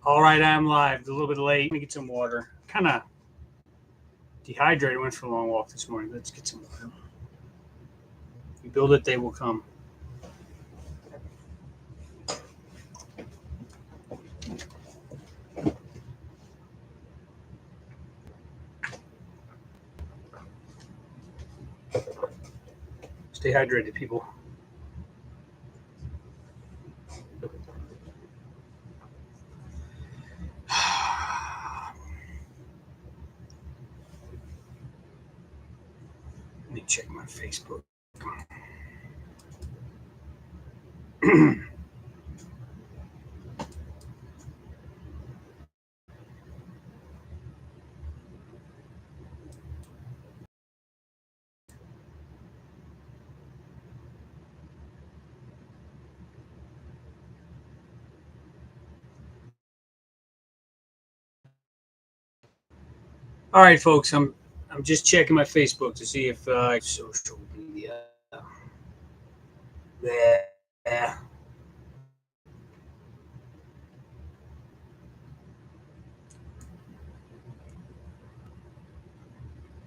All right, I'm live. It's a little bit late. Let me get some water. Kind of dehydrated. Went for a long walk this morning. Let's get some water. You build it, they will come. Stay hydrated, people. Let me check my Facebook. All right, folks. I'm just checking my Facebook to see if social media. Yeah.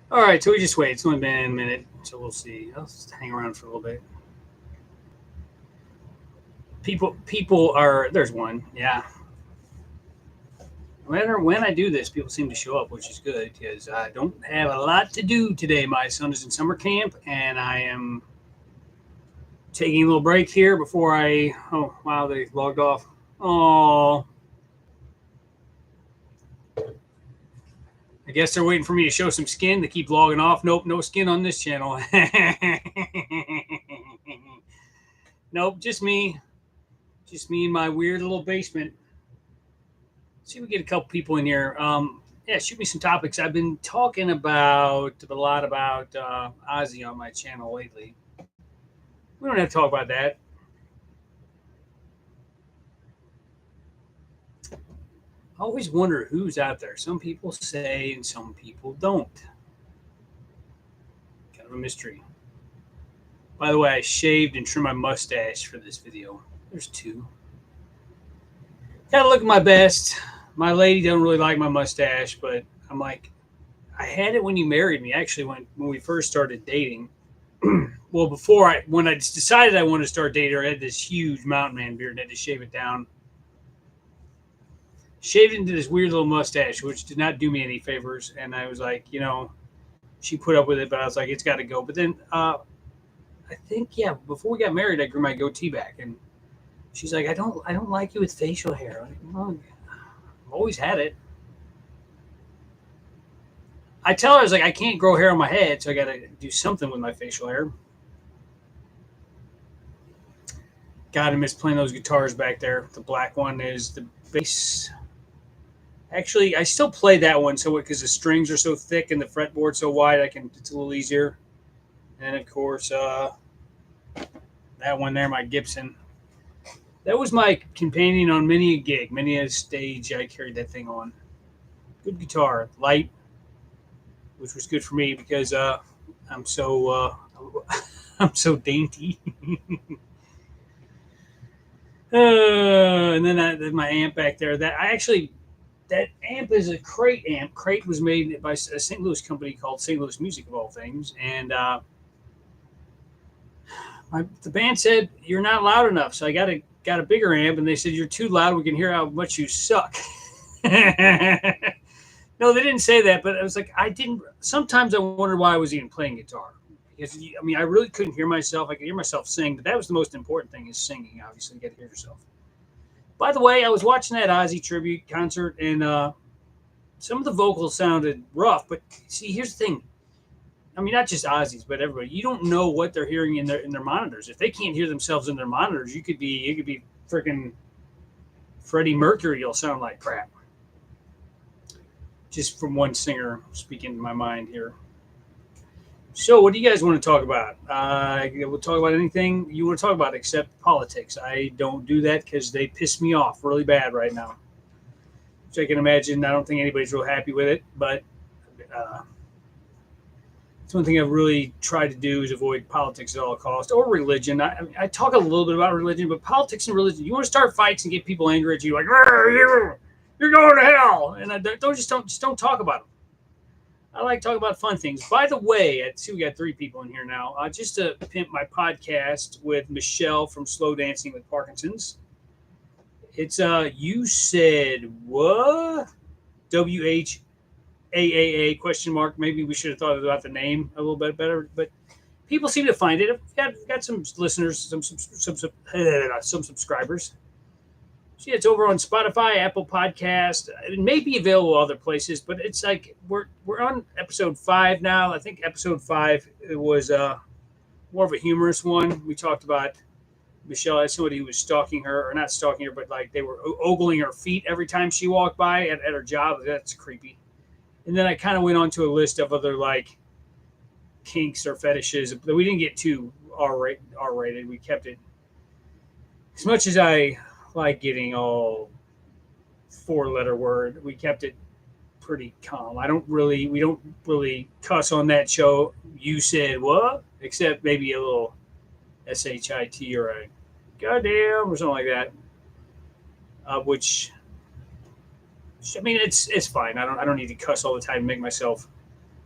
All right, so we just wait. It's only been a minute, so we'll see. I'll just hang around for a little bit. People are. There's one. Yeah. No matter when I do this, people seem to show up, which is good because I don't have a lot to do today. My son is in summer camp, and I am taking a little break here before I. Oh wow, they logged off. Oh, I guess they're waiting for me to show some skin. They keep logging off. Nope, no skin on this channel. Nope, just me in my weird little basement. Let's see if we get a couple people in here. Yeah, shoot me some topics. I've been talking about a lot about Ozzy on my channel lately. We don't have to talk about that. I always wonder who's out there. Some people say and some people don't. Kind of a mystery. By the way, I shaved and trimmed my mustache for this video. There's two. Gotta look my best. My lady doesn't really like my mustache, but I'm like, I had it when you married me. Actually, when we first started dating. Well, when I decided I wanted to start dating her, I had this huge mountain man beard and had to shave it down. Shaved into this weird little mustache, which did not do me any favors. And I was like, she put up with it, but I was like, it's got to go. But then I think, yeah, before we got married, I grew my goatee back, and she's like, I don't like you with facial hair. I'm like, well, I've always had it. I tell her, I was like, I can't grow hair on my head, so I got to do something with my facial hair. God, I miss playing those guitars back there. The black one is the bass. Actually, I still play that one so because the strings are so thick and the fretboard so wide, it's a little easier. And of course, that one there, my Gibson. That was my companion on many a gig, many a stage. I carried that thing on. Good guitar, light, which was good for me because I'm so I'm so dainty. And then my amp back there. That amp is a Crate amp. Crate was made by a St. Louis company called St. Louis Music, of all things. And the band said you're not loud enough, so I got a bigger amp, and they said you're too loud. We can hear how much you suck. No, they didn't say that, but I was like, I didn't. Sometimes I wondered why I was even playing guitar. Because, I really couldn't hear myself. I could hear myself sing, but that was the most important thing is singing. Obviously, you got to hear yourself. By the way, I was watching that Ozzy tribute concert, and some of the vocals sounded rough. But see, here's the thing. Not just Ozzy's, but everybody. You don't know what they're hearing in their monitors. If they can't hear themselves in their monitors, it could be freaking Freddie Mercury. You'll sound like crap. Just from one singer speaking in my mind here. So, what do you guys want to talk about? We'll talk about anything you want to talk about except politics. I don't do that because they piss me off really bad right now. So I can imagine. I don't think anybody's real happy with it, but it's one thing I've really tried to do is avoid politics at all costs or religion. I talk a little bit about religion, but politics and religion. You want to start fights and get people angry at you, like, You're going to hell, and don't talk about them. I like talking about fun things. By the way, I see we got 3 people in here now. Just to pimp my podcast with Michelle from Slow Dancing with Parkinson's. It's you said what? WHAAA question mark. Maybe we should have thought about the name a little bit better, but people seem to find it. I've got some listeners, some subscribers. See, it's over on Spotify, Apple Podcast. It may be available other places, but it's like we're on episode 5 now. I think episode 5 it was more of a humorous one. We talked about Michelle as somebody who was stalking her, or not stalking her, but like they were ogling her feet every time she walked by at her job. That's creepy. And then I kind of went on to a list of other like kinks or fetishes, but we didn't get too R-rated. We kept it, as much as I like getting all 4-letter word, we kept it pretty calm. We don't really cuss on that show. You said what? Except maybe a little SHIT or a goddamn or something like that. Which, I mean, it's fine. I don't need to cuss all the time to make myself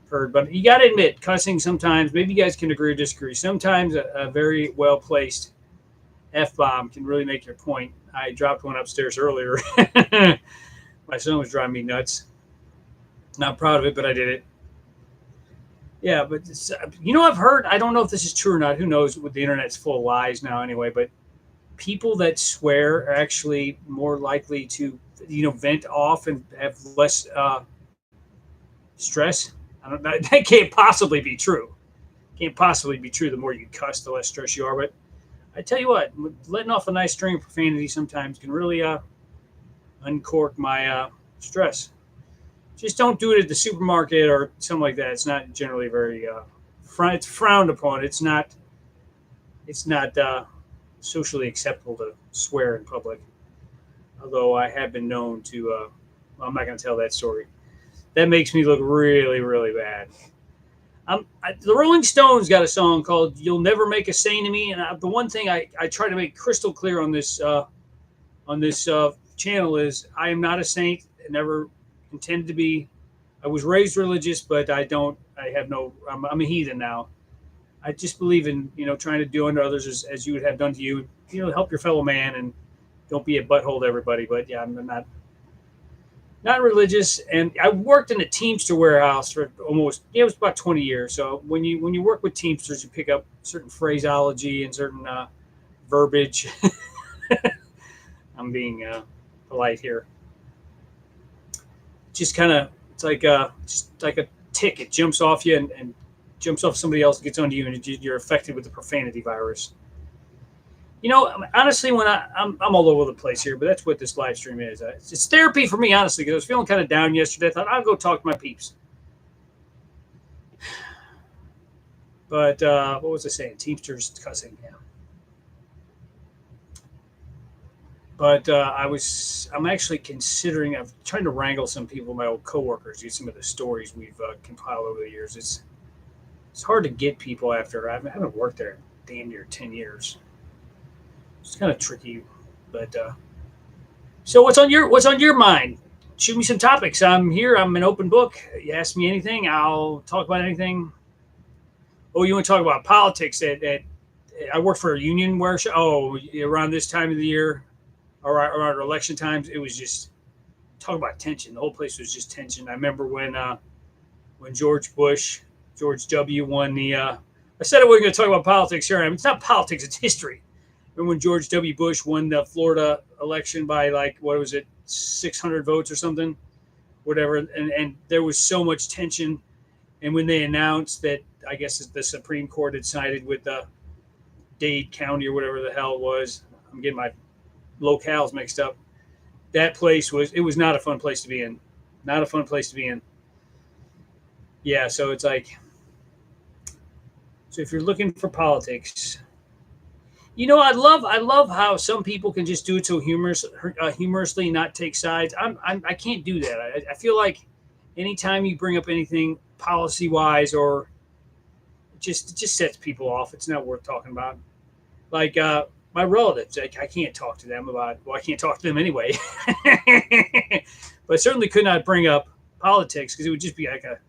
heard. But you got to admit, cussing sometimes, maybe you guys can agree or disagree. Sometimes a very well placed F-bomb can really make your point. I dropped one upstairs earlier. My son was driving me nuts. Not proud of it, but I did it. Yeah, but I've heard, I don't know if this is true or not. Who knows? With the internet's full of lies now anyway, but people that swear are actually more likely to, vent off and have less stress. I don't know. That can't possibly be true. Can't possibly be true. The more you cuss, the less stress you are. But I tell you what, letting off a nice string of profanity sometimes can really uncork my stress. Just don't do it at the supermarket or something like that. It's not generally very it's frowned upon. It's not socially acceptable to swear in public. Although I have been known to, well, I'm not going to tell that story. That makes me look really, really bad. The Rolling Stones got a song called "You'll Never Make a Saint of Me," and the one thing I try to make crystal clear on this channel is I am not a saint. I never intended to be. I was raised religious, but I'm a heathen now. I just believe in trying to do unto others as you would have done to you. Help your fellow man and don't be a butthole to everybody. But yeah, I'm not religious, and I worked in a Teamster warehouse for it was about 20 years. So when you work with Teamsters, you pick up certain phraseology and certain verbiage. I'm being polite here. Just kind of, it's like a tick. It jumps off you and jumps off somebody else, gets onto you, and you're affected with the profanity virus. Honestly, when I'm all over the place here, but that's what this live stream is. It's therapy for me, honestly, because I was feeling kind of down yesterday. I thought I'll go talk to my peeps. But what was I saying? Teamsters cussing, yeah. But I'm actually considering, I'm trying to wrangle some people, my old coworkers, get some of the stories we've compiled over the years. It's hard to get people after, I haven't worked there damn near 10 years. It's kind of tricky, but so what's on your mind? Shoot me some topics. I'm here. I'm an open book. You ask me anything, I'll talk about anything. Oh, you want to talk about politics? I work for a union where around this time of the year, or around election times, it was just talk about tension. The whole place was just tension. I remember when George W. won the. I said I wasn't going to talk about politics here. It's not politics. It's history. And when George W. Bush won the Florida election by 600 votes or something, whatever, and there was so much tension. And when they announced that, I guess the Supreme Court had sided with Dade County or whatever the hell it was, I'm getting my locales mixed up. That place was not a fun place to be in. Not a fun place to be in. Yeah, so it's like, so if you're looking for politics. I love how some people can just do it so humorously, not take sides. I can't do that. I feel like anytime you bring up anything policy wise or it just sets people off. It's not worth talking about. Like my relatives. I can't talk to them about. Well, I can't talk to them anyway. But I certainly could not bring up politics because it would just be like a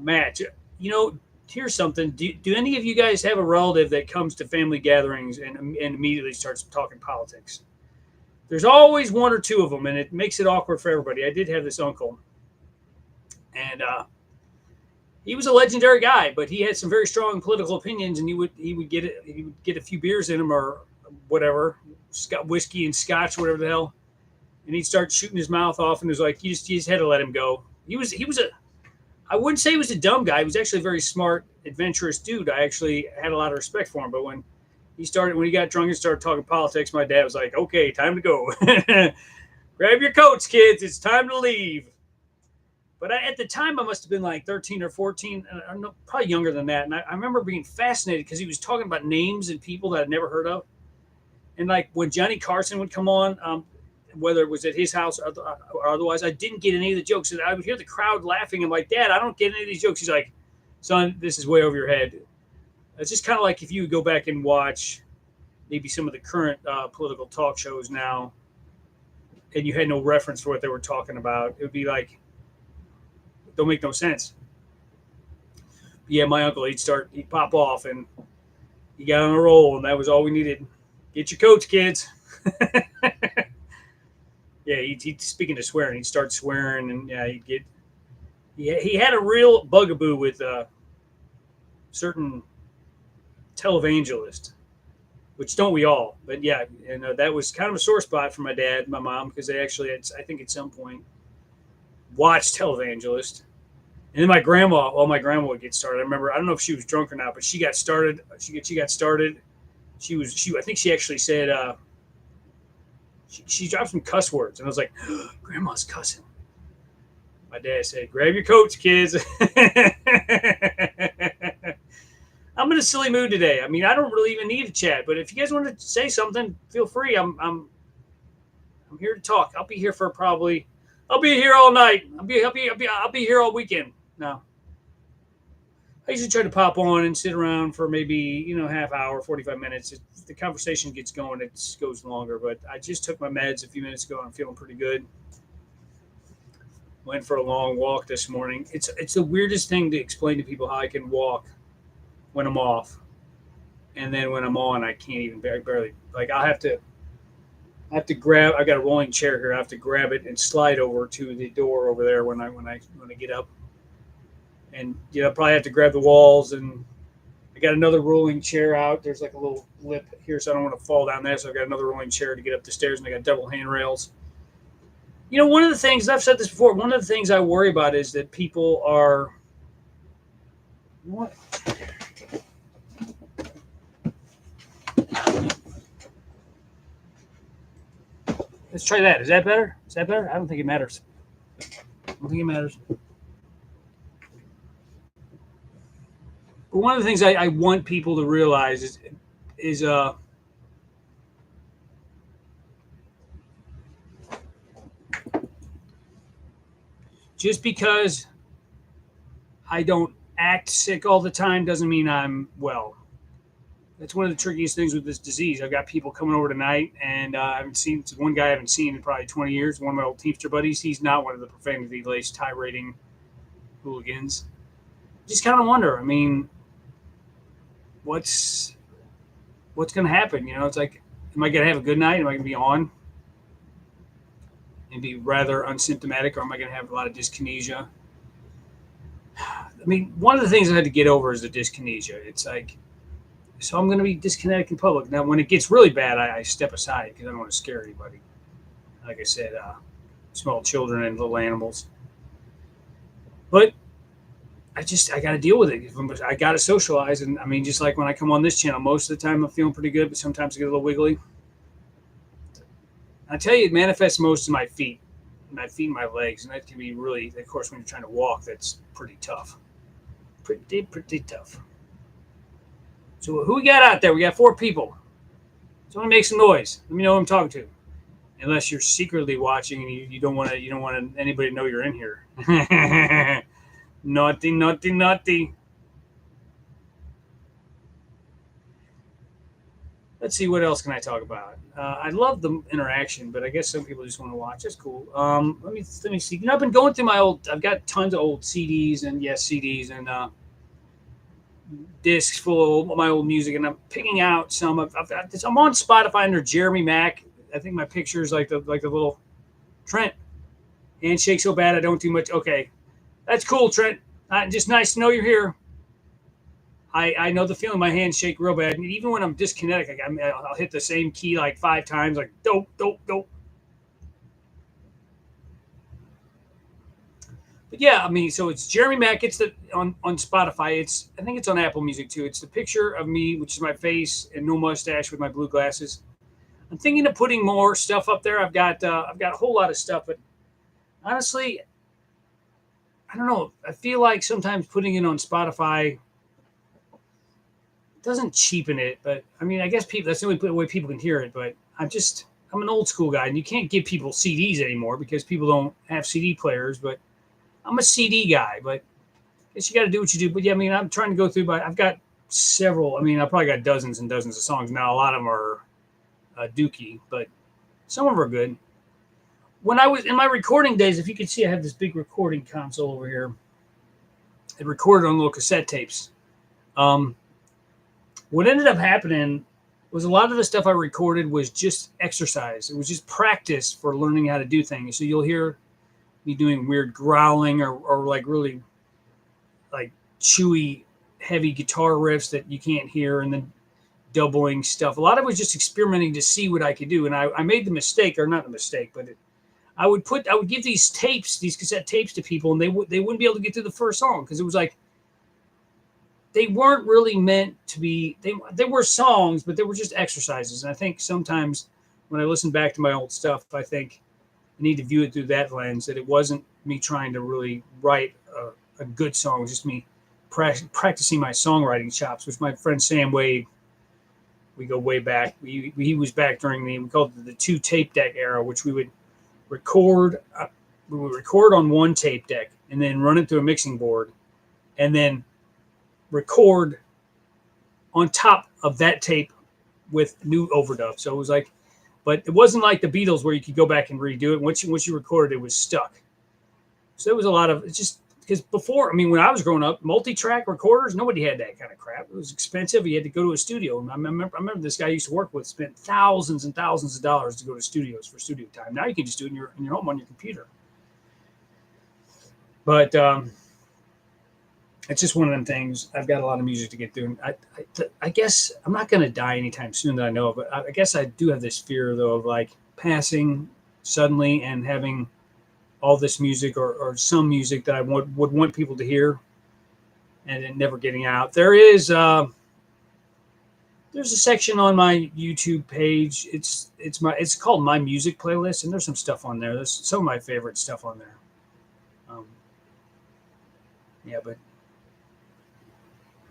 match. You know, here's something. Do any of you guys have a relative that comes to family gatherings and immediately starts talking politics? There's always one or two of them, and it makes it awkward for everybody. I did have this uncle, and he was a legendary guy, but he had some very strong political opinions, and he would get a few beers in him or whatever, whiskey and scotch, whatever the hell, and he'd start shooting his mouth off, and it was like you just had to let him go. He was a I wouldn't say he was a dumb guy. He was actually a very smart, adventurous dude. I actually had a lot of respect for him. But when he got drunk and started talking politics, my dad was like, "Okay, time to go. Grab your coats, kids. It's time to leave." But at the time, I must have been like 13 or 14, probably younger than that. And I remember being fascinated because he was talking about names and people that I'd never heard of. And like when Johnny Carson would come on, whether it was at his house or otherwise, I didn't get any of the jokes. And I would hear the crowd laughing. I'm like, Dad, I don't get any of these jokes. He's like, son, this is way over your head. It's just kind of like if you would go back and watch maybe some of the current political talk shows now and you had no reference for what they were talking about. It would be like, don't make no sense. But yeah, my uncle, he'd pop off and he got on a roll and that was all we needed. Get your coats, kids. Yeah, he'd speaking to swearing, he'd start swearing, and yeah, he had a real bugaboo with certain televangelist, which don't we all? But yeah, and that was kind of a sore spot for my dad and my mom because they actually, I think, at some point watched televangelist. And then my grandma would get started. I remember, I don't know if she was drunk or not, but she got started. She got started. I think she actually said. She dropped some cuss words, and I was like, Grandma's cussing. My dad said, grab your coats, kids. I'm in a silly mood today. I mean, I don't really even need to chat, but if you guys want to say something, feel free. I'm here to talk. I'll be here all night. I'll be here all weekend. No. I usually try to pop on and sit around for maybe, half hour, 45 minutes. If the conversation gets going, it goes longer. But I just took my meds a few minutes ago. I'm feeling pretty good. Went for a long walk this morning. It's the weirdest thing to explain to people how I can walk when I'm off. And then when I'm on, I can't even barely. Like I have to grab. I got a rolling chair here. I have to grab it and slide over to the door over there when I get up. And probably have to grab the walls, and I got another rolling chair out. There's like a little lip here, so I don't want to fall down there. So I've got another rolling chair to get up the stairs, and I got double handrails. One of the things, I've said this before, one of the things I worry about is that people are, what? Let's try that. Is that better? I don't think it matters. But one of the things I want people to realize is just because I don't act sick all the time doesn't mean I'm well. That's one of the trickiest things with this disease. I've got people coming over tonight, and I haven't seen one guy I haven't seen in probably 20 years. One of my old Teamster buddies. He's not one of the profanity-laced, tirading hooligans. Just kind of wonder. I mean, what's going to happen? It's like, am I going to have a good night? Am I going to be on and be rather unsymptomatic, or am I going to have a lot of dyskinesia? I mean, one of the things I had to get over is the dyskinesia. It's like, so I'm going to be dyskinetic in public. Now, when it gets really bad, I step aside because I don't want to scare anybody. Like I said, small children and little animals. But I got to deal with it. I got to socialize. And I mean, just like when I come on this channel, most of the time I'm feeling pretty good, but sometimes I get a little wiggly. I tell you, it manifests most in my feet and my legs. And that can be really, of course, when you're trying to walk, that's pretty tough. Pretty tough. So who we got out there? We got 4 people. Someone make some noise. Let me know who I'm talking to. Unless you're secretly watching and you don't want anybody to know you're in here. Naughty. let's see, what else can I talk about? I love the interaction, but I guess some people just want to watch. That's cool. Let me see. I've been going through my old. I've got tons of old CDs and yes, CDs and discs full of my old music, and I'm picking out some. I'm on Spotify under Jeremy Mack. I think my picture is like the little Trent handshake so bad I don't do much. Okay, that's cool, Trent. Just nice to know you're here. I know the feeling. My hands shake real bad, and even when I'm disconnected, I'll hit the same key like 5 times, like dope, dope, dope. But yeah, I mean, so it's Jeremy Mack. It's the on Spotify. I think it's on Apple Music too. It's the picture of me, which is my face and no mustache with my blue glasses. I'm thinking of putting more stuff up there. I've got a whole lot of stuff, but honestly, I don't know. I feel like sometimes putting it on Spotify doesn't cheapen it, but I mean, I guess people that's the only way people can hear it. But I'm an old school guy, and you can't give people CDs anymore because people don't have CD players. But I'm a CD guy, but I guess you got to do what you do. But yeah, I mean, I'm trying to go through, but I've got several. I mean, I probably got dozens and dozens of songs now. A lot of them are dookie, but some of them are good. When I was in my recording days, if you could see, I have this big recording console over here. It recorded on little cassette tapes. What ended up happening was a lot of the stuff I recorded was just exercise. It was just practice for learning how to do things. So you'll hear me doing weird growling or like really like chewy, heavy guitar riffs that you can't hear, and then doubling stuff. A lot of it was just experimenting to see what I could do. And I made the mistake, or not a mistake, but I would give these tapes, these cassette tapes to people, and they wouldn't be able to get through the first song because it was like they weren't really meant to be. They were songs, but they were just exercises. And I think sometimes when I listen back to my old stuff, I think I need to view it through that lens, that it wasn't me trying to really write a good song. It was just me practicing my songwriting chops, which my friend Sam Wade, we go way back. He was back during we called it the 2 tape deck era, which we would record on one tape deck and then run it through a mixing board and then record on top of that tape with new overdub. So it was like, but it wasn't like the Beatles where you could go back and redo it. Once you recorded, it was stuck. So there was a lot of, it's just because before, I mean, when I was growing up, multi-track recorders, nobody had that kind of crap. It was expensive. You had to go to a studio. And I remember this guy I used to work with spent thousands and thousands of dollars to go to studios for studio time. Now you can just do it in your home on your computer. But it's just one of them things. I've got a lot of music to get through. And I guess I'm not going to die anytime soon that I know of. But I guess I do have this fear, though, of like passing suddenly and having all this music or some music that I would want people to hear and it never getting out. There's a section on my YouTube page. It's called My Music Playlist, and there's some stuff on there. There's some of my favorite stuff on there. Yeah, but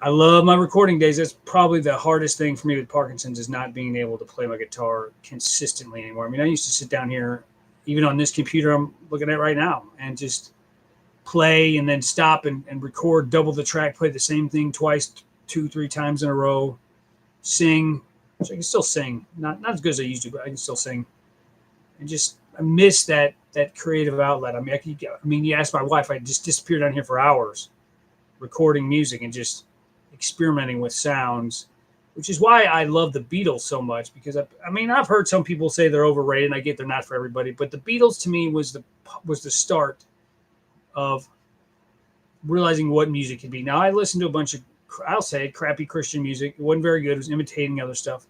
I love my recording days. That's probably the hardest thing for me with Parkinson's, is not being able to play my guitar consistently anymore. I mean, I used to sit down here, even on this computer I'm looking at right now, and just play and then stop and record double the track, play the same thing twice, 2-3 times in a row, sing, which I can still sing. Not as good as I used to, but I can still sing. And just, I miss that creative outlet. I mean, you ask my wife, I just disappear down here for hours recording music and just experimenting with sounds, which is why I love the Beatles so much, because I've heard some people say they're overrated, and I get they're not for everybody, but the Beatles to me was the start of realizing what music could be. Now I listened to a bunch of, I'll say, crappy Christian music. It wasn't very good. It was imitating other stuff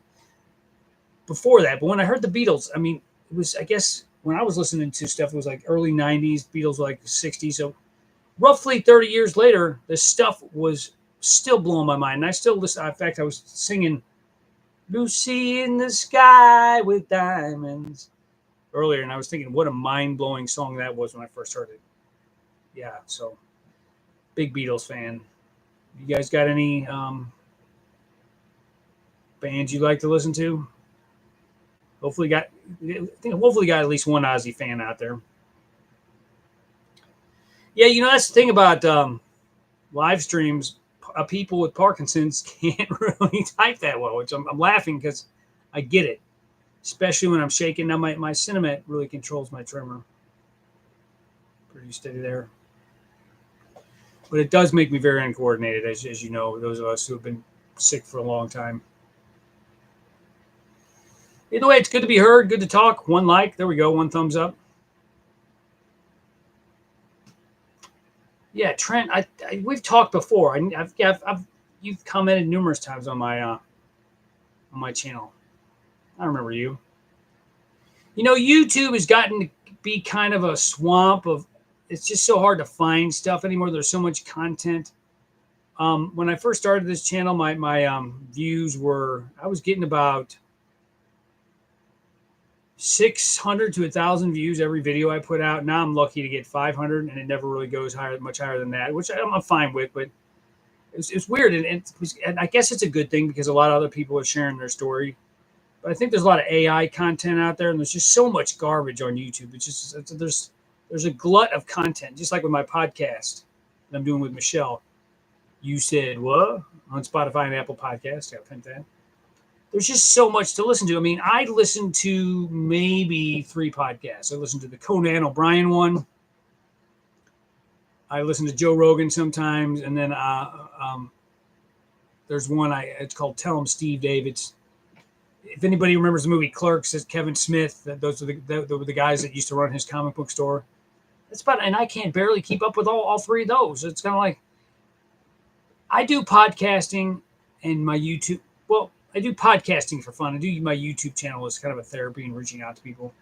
before that. But when I heard the Beatles, I mean, it was, I guess, when I was listening to stuff, it was like early 90s, Beatles were like 60s. So roughly 30 years later, this stuff was still blowing my mind. And I still listen. In fact, I was singing Lucy in the Sky with Diamonds earlier, and I was thinking what a mind-blowing song that was when I first heard it. Yeah, so big Beatles fan. You guys got any bands you like to listen to? Hopefully got at least one Ozzy fan out there. Yeah, that's the thing about live streams. People with Parkinson's can't really type that well, which I'm laughing because I get it, especially when I'm shaking. Now my Cinemat really controls my trimmer. Pretty steady there. But it does make me very uncoordinated, as you know, those of us who have been sick for a long time. Either way, it's good to be heard, good to talk. One like, there we go, one thumbs up. Yeah, Trent, we've talked before. You've commented numerous times on my channel. I remember you. You know, YouTube has gotten to be kind of a swamp of. It's just so hard to find stuff anymore. There's so much content. When I first started this channel, my views were, I was getting about 600 to 1,000 views every video I put out. Now I'm lucky to get 500, and it never really goes much higher than that, which I'm fine with. But it's weird, and I guess it's a good thing because a lot of other people are sharing their story. But I think there's a lot of AI content out there, and there's just so much garbage on YouTube. There's a glut of content, just like with my podcast that I'm doing with Michelle. You said what? On Spotify and Apple Podcasts. I think that. There's just so much to listen to. I mean, I listen to maybe 3 podcasts. I listen to the Conan O'Brien one. I listen to Joe Rogan sometimes, and then there's one it's called Tell 'em Steve Davids. If anybody remembers the movie Clerks, it's Kevin Smith. Those were the guys that used to run his comic book store. And I can't barely keep up with all 3 of those. It's kind of like I do podcasting and my YouTube. Well, I do podcasting for fun. I do my YouTube channel as kind of a therapy and reaching out to people.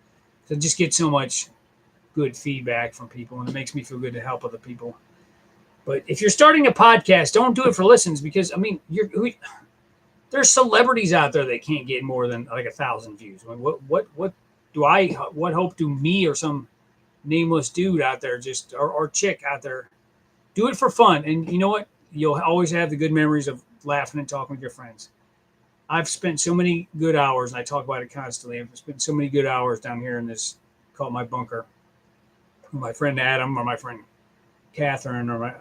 So I just get so much good feedback from people, and it makes me feel good to help other people. But if you're starting a podcast, don't do it for listens because, I mean, there's celebrities out there that can't get more than like 1,000 views. I mean, what hope do me or some nameless dude out there or chick out there do it for fun? And you know what? You'll always have the good memories of laughing and talking with your friends. I've spent so many good hours, and I talk about it constantly. I've spent so many good hours down here in this, called my bunker. With my friend Adam or my friend Catherine or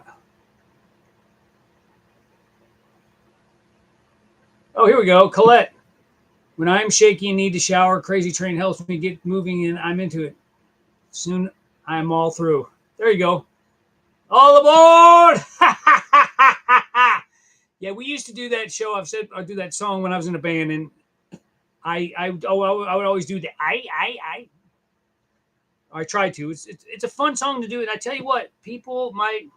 Oh, here we go. Colette. When I'm shaky and need to shower, Crazy Train helps me get moving, and I'm into it. Soon I'm all through. There you go. All aboard! Yeah, we used to do that show. I'd do that song when I was in a band, and I would always do the I try to. It's a fun song to do, and I tell you what, people might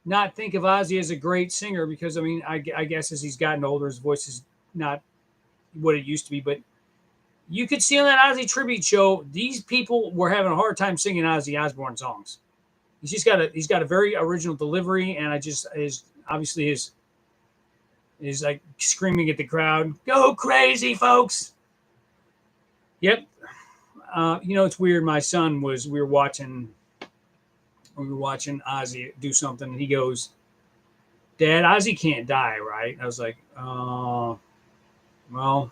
not think of Ozzy as a great singer because, I mean, I guess as he's gotten older, his voice is not what it used to be. But you could see on that Ozzy tribute show, these people were having a hard time singing Ozzy Osbourne songs. He's got a very original delivery, and obviously his like screaming at the crowd, "Go crazy, folks!" Yep. It's weird. My son we were watching Ozzy do something, and he goes, "Dad, Ozzy can't die, right?" I was like, "Oh, well,"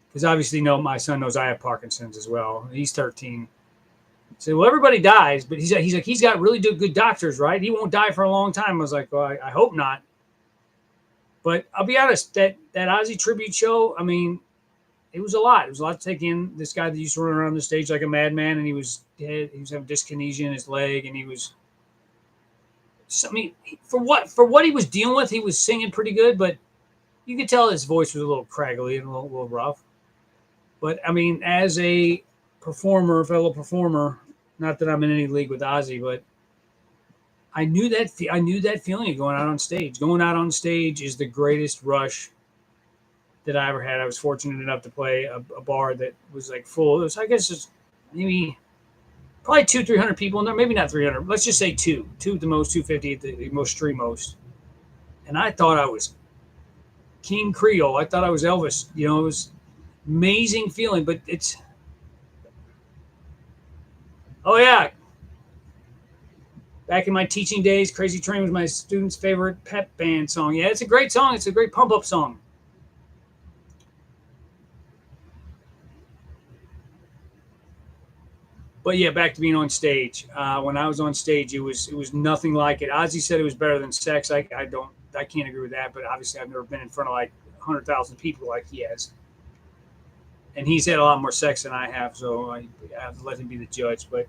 because obviously, my son knows I have Parkinson's as well. He's 13. I said, "Well, everybody dies, but he's like, he's got really good doctors, right? He won't die for a long time." I was like, "Well, I hope not." But I'll be honest, that Ozzy tribute show, I mean, it was a lot. It was a lot to take in. This guy that used to run around the stage like a madman, and he was dead. He was having dyskinesia in his leg, and he was. I mean, for what he was dealing with, he was singing pretty good, but you could tell his voice was a little craggly and a little rough. But I mean, as a fellow performer, not that I'm in any league with Ozzy, but I knew that feeling of going out on stage. Going out on stage is the greatest rush that I ever had. I was fortunate enough to play a bar that was like full. It was, I guess, just maybe probably 200-300 people in there. Maybe not 300. Let's just say two at the most, 250 at the most street most. And I thought I was King Creole. I thought I was Elvis. It was amazing feeling. But it's, oh yeah. Back in my teaching days, Crazy Train was my students' favorite pep band song. Yeah, it's a great song. It's a great pump-up song. But yeah, back to being on stage. When I was on stage, it was nothing like it. Ozzy said it was better than sex. I can't agree with that. But obviously, I've never been in front of like 100,000 people like he has. and he's had a lot more sex than I have, so I have to let him be the judge. But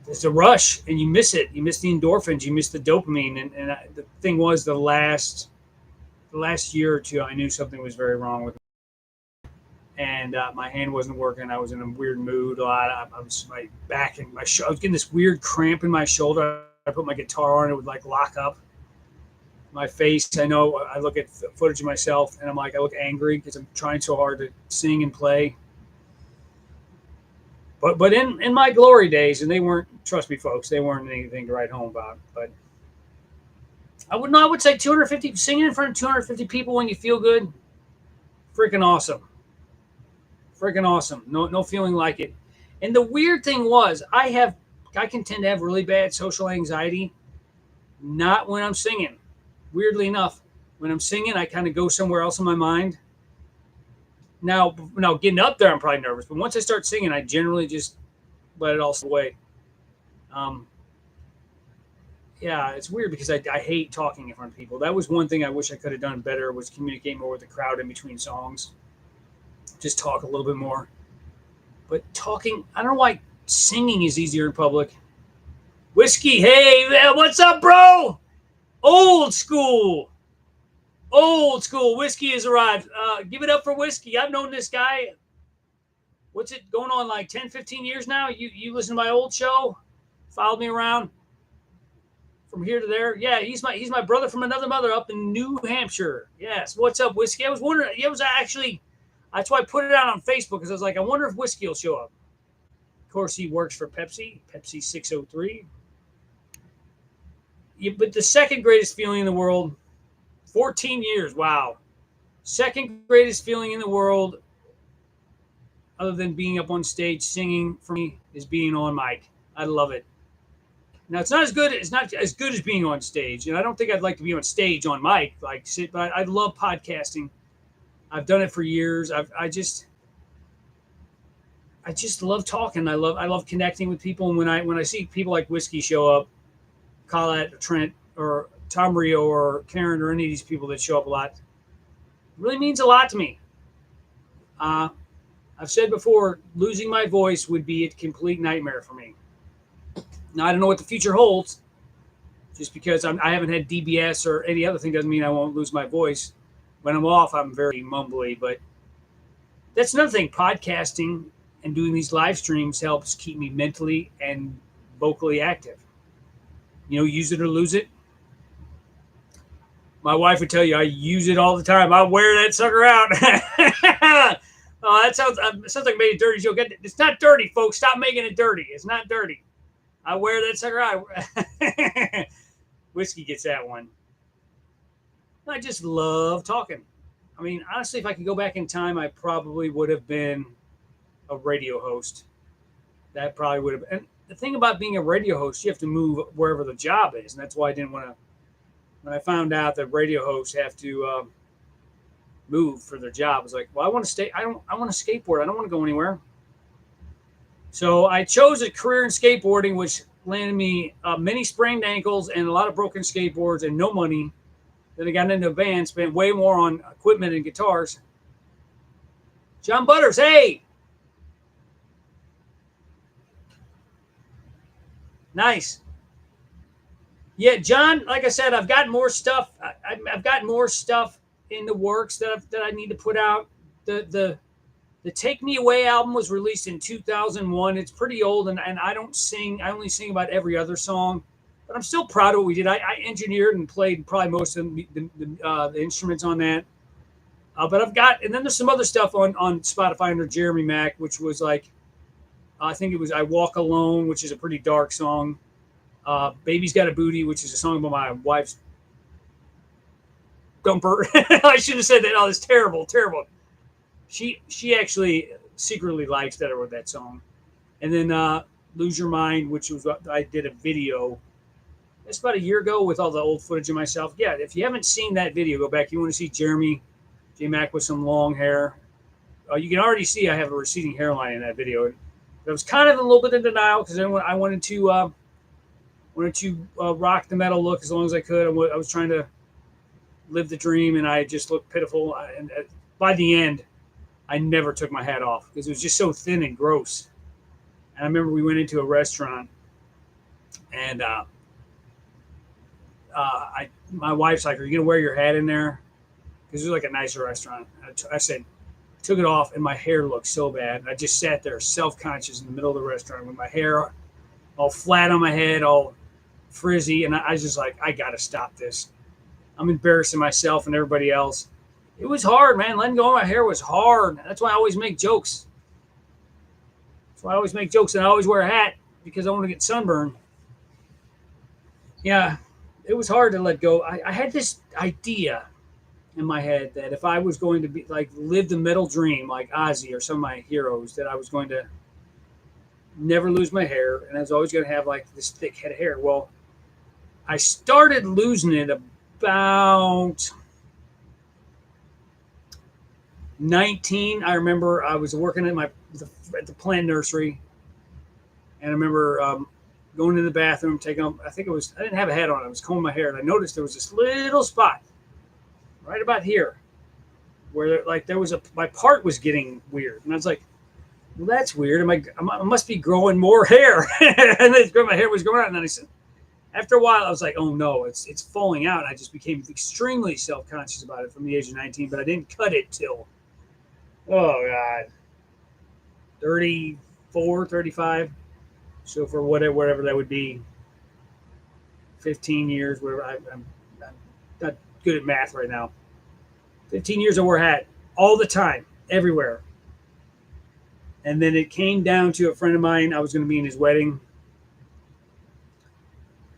it's a rush, and you miss it. You miss the endorphins. You miss the dopamine. And the thing was, the last year or two, I knew something was very wrong with me. And my hand wasn't working. I was in a weird mood a lot. I was my back and my I was getting this weird cramp in my shoulder. I put my guitar on, it would like lock up. My face, I know, I look at footage of myself and I'm like, I look angry because I'm trying so hard to sing and play. But in my glory days, and they weren't, trust me, folks, they weren't anything to write home about. But I would say 250, singing in front of 250 people when you feel good, freaking awesome. Freaking awesome. No feeling like it. And the weird thing was, I can tend to have really bad social anxiety, not when I'm singing. Weirdly enough, when I'm singing, I kind of go somewhere else in my mind. Now, getting up there, I'm probably nervous, but once I start singing, I generally just let it all away. Yeah, it's weird because I hate talking in front of people. That was one thing I wish I could have done better, was communicate more with the crowd in between songs. Just talk a little bit more. But talking, I don't know why singing is easier in public. Whiskey, hey, what's up, bro? Old school. Whiskey has arrived. Give it up for Whiskey. I've known this guy. What's it going on, like 10, 15 years now? You listen to my old show? Followed me around from here to there. Yeah, he's my brother from another mother up in New Hampshire. Yes. What's up, Whiskey? I was wondering. It was actually, that's why I put it out on Facebook, because I was like, I wonder if Whiskey will show up. Of course, he works for Pepsi 603. Yeah, but the second greatest feeling in the world, 14 years, wow. Second greatest feeling in the world, other than being up on stage singing, for me, is being on mic. I love it. Now, it's not as good as being on stage, and I don't think I'd like to be on stage on mic, but I love podcasting. I've done it for years. I just love talking. I love connecting with people, and when I see people like Whiskey show up, Colette, or Trent, or Tom Rio, or Karen, or any of these people that show up a lot, it really means a lot to me. I've said before, losing my voice would be a complete nightmare for me. Now, I don't know what the future holds. Just because I haven't had DBS or any other thing doesn't mean I won't lose my voice. When I'm off, I'm very mumbly, but that's another thing. Podcasting and doing these live streams helps keep me mentally and vocally active. Use it or lose it. My wife would tell you I use it all the time. I wear that sucker out. Oh, that sounds like maybe a dirty joke. It's not dirty, folks. Stop making it dirty. It's not dirty. I wear that sucker out. Whiskey gets that one. I just love talking. I mean, honestly, if I could go back in time, I probably would have been a radio host. That probably would have. And the thing about being a radio host, you have to move wherever the job is, and that's why I didn't want to. When I found out that radio hosts have to move for their job, I was like, well, I want to stay. I want to skateboard. I don't want to go anywhere. So I chose a career in skateboarding, which landed me many sprained ankles and a lot of broken skateboards and no money. Then I got into a band, spent way more on equipment and guitars. John Butters, hey! Nice. Yeah, John, like I said, I've got more stuff. I've got more stuff in the works that I need to put out. The Take Me Away album was released in 2001. It's pretty old, and I don't sing. I only sing about every other song. But I'm still proud of what we did. I engineered and played probably most of the instruments on that. But I've got, and then there's some other stuff on Spotify under Jeremy Mack, which was like, I think it was I Walk Alone, which is a pretty dark song. Baby's Got a Booty, which is a song about my wife's dumper. I should have said that. Oh, it's terrible, terrible. She actually secretly likes that I wrote that song. And then Lose Your Mind, which was I did a video. That's about a year ago with all the old footage of myself. Yeah, if you haven't seen that video, go back. You want to see Jeremy J. Mack with some long hair. You can already see I have a receding hairline in that video. I was kind of a little bit in denial because I wanted to rock the metal look as long as I could. I was trying to live the dream, and I just looked pitiful. And by the end, I never took my hat off because it was just so thin and gross. And I remember we went into a restaurant, and my wife's like, "Are you gonna wear your hat in there?" Because it was like a nicer restaurant. I said, took it off, and my hair looked so bad. I just sat there, self-conscious, in the middle of the restaurant with my hair all flat on my head, all frizzy, and I was just like, I gotta stop this. I'm embarrassing myself and everybody else. It was hard, man. Letting go of my hair was hard. That's why I always make jokes. That's why I always make jokes, and I always wear a hat because I want to get sunburned. Yeah, it was hard to let go. I had this idea in my head that if I was going to be like live the metal dream like Ozzy or some of my heroes, that I was going to never lose my hair, and I was always going to have like this thick head of hair. Well, I started losing it about 19. I remember I was working at the plant nursery, and I remember going to the bathroom, I didn't have a hat on. I was combing my hair, and I noticed there was this little spot right about here where like my part was getting weird, and I was like, well, that's weird. I must be growing more hair. And then my hair was growing out, and then I said, after a while, I was like, oh no, it's falling out. And I just became extremely self-conscious about it from the age of 19, but I didn't cut it till, oh God, 34, 35. So for whatever that would be, 15 years, whatever. I'm not good at math right now. 15 years I wore a hat all the time, everywhere. And then it came down to a friend of mine. I was going to be in his wedding,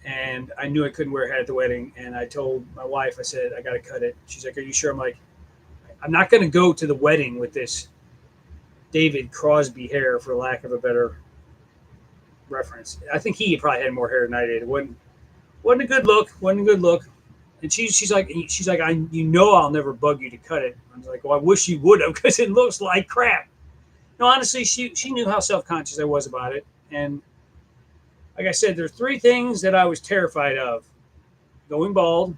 and I knew I couldn't wear a hat at the wedding. And I told my wife, I said, I got to cut it. She's like, are you sure? I'm like, I'm not going to go to the wedding with this David Crosby hair, for lack of a better reference. I think he probably had more hair than I did. It wasn't a good look. Wasn't a good look. And she's like, I'll never bug you to cut it. I was like, well, I wish you would have, because it looks like crap. No, honestly, she knew how self-conscious I was about it. And like I said, there's 3 things that I was terrified of: going bald,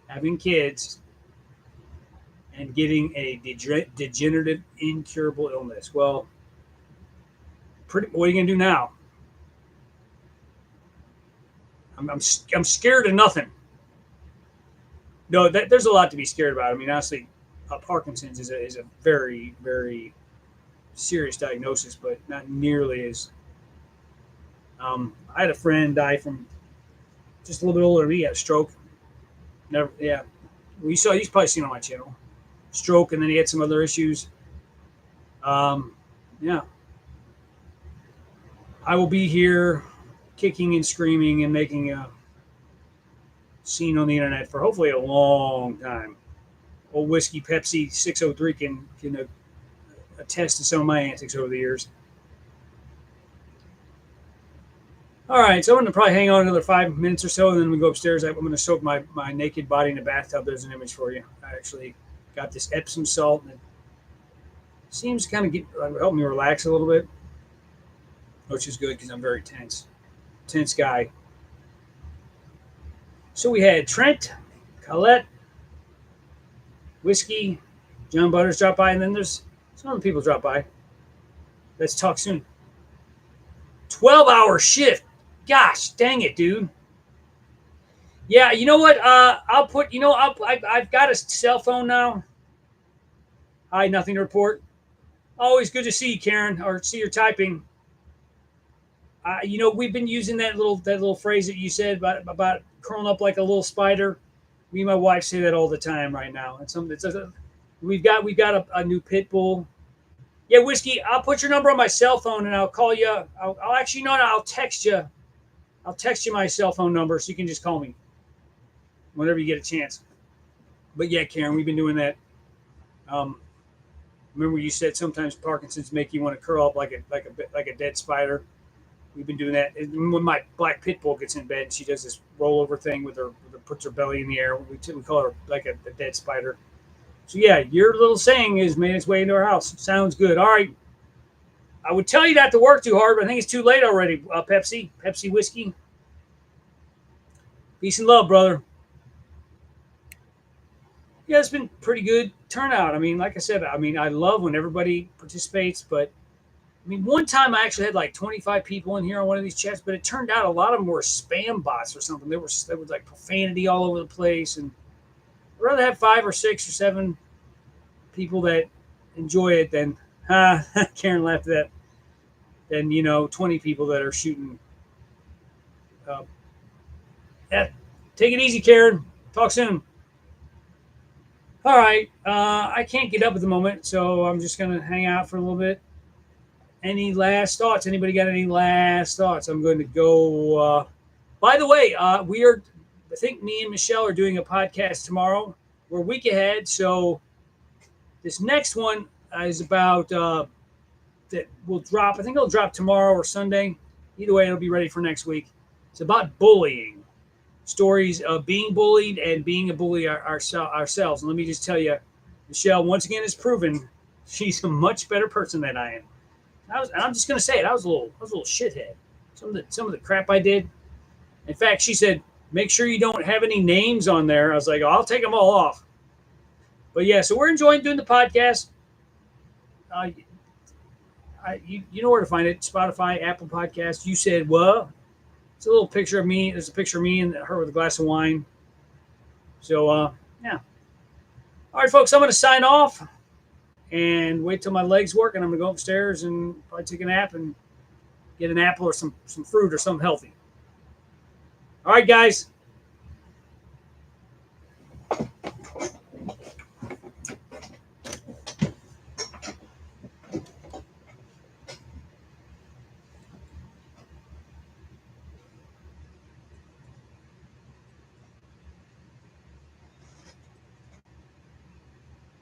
having kids, and getting a degenerative, incurable illness. Well, what are you going to do now? I'm scared of nothing. No, there's a lot to be scared about. I mean, honestly, Parkinson's is a very, very serious diagnosis, but not nearly as. I had a friend die from just a little bit older than me. He had a stroke. Never, yeah. He's probably seen on my channel. Stroke, and then he had some other issues. Yeah. I will be here kicking and screaming and making a scene on the internet for hopefully a long time. Old Whiskey Pepsi 603 can attest to some of my antics over the years. All right, so I'm going to probably hang on another 5 minutes or so, and then we go upstairs. I'm going to soak my naked body in the bathtub. There's an image for you. I actually got this Epsom salt, and it seems to kind of help me relax a little bit, which is good because I'm very tense guy. So we had Trent, Colette, Whiskey, John Butters drop by, and then there's some other people drop by. Let's talk soon. 12-hour shift. Gosh, dang it, dude. Yeah, you know what? I've got a cell phone now. Hi, nothing to report. Always good to see you, Karen, or see your typing. We've been using that little phrase that you said about curling up like a little spider. Me and my wife say that all the time right now. We've got a new pit bull. Yeah, Whiskey, I'll put your number on my cell phone and I'll call you. I'll actually I'll text you. I'll text you my cell phone number so you can just call me whenever you get a chance. But yeah, Karen, we've been doing that. Remember you said sometimes Parkinson's make you want to curl up like a dead spider. We've been doing that. And when my black pit bull gets in bed, she does this rollover thing puts her belly in the air. We call her like a dead spider. So yeah, your little saying has made its way into our house. Sounds good. All right. I would tell you not to work too hard, but I think it's too late already. Pepsi Whiskey. Peace and love, brother. Yeah, it's been pretty good turnout. I mean, like I said, I mean, I love when everybody participates, but I mean, one time I actually had like 25 people in here on one of these chats, but it turned out a lot of them were spam bots or something. There was like profanity all over the place, and I'd rather have 5 or 6 or 7 people that enjoy it than Karen laughed at that. Than 20 people that are shooting. Uh, yeah, take it easy, Karen. Talk soon. All right, I can't get up at the moment, so I'm just gonna hang out for a little bit. Any last thoughts? Anybody got any last thoughts? I'm going to go. By the way, we are. I think me and Michelle are doing a podcast tomorrow. We're a week ahead, so this next one is about that will drop. I think it'll drop tomorrow or Sunday. Either way, it'll be ready for next week. It's about bullying, stories of being bullied and being a bully ourselves. And let me just tell you, Michelle once again has proven she's a much better person than I am. I'm just gonna say it. I was a little shithead. Some of the crap I did. In fact, she said, "Make sure you don't have any names on there." I was like, oh, "I'll take them all off." But yeah, so we're enjoying doing the podcast. Uh, you know where to find it: Spotify, Apple Podcasts. You said, "Well, it's a little picture of me. There's a picture of me and her with a glass of wine." So yeah. All right, folks. I'm gonna sign off and wait till my legs work, and I'm gonna go upstairs and probably take a nap and get an apple or some fruit or something healthy. All right, guys.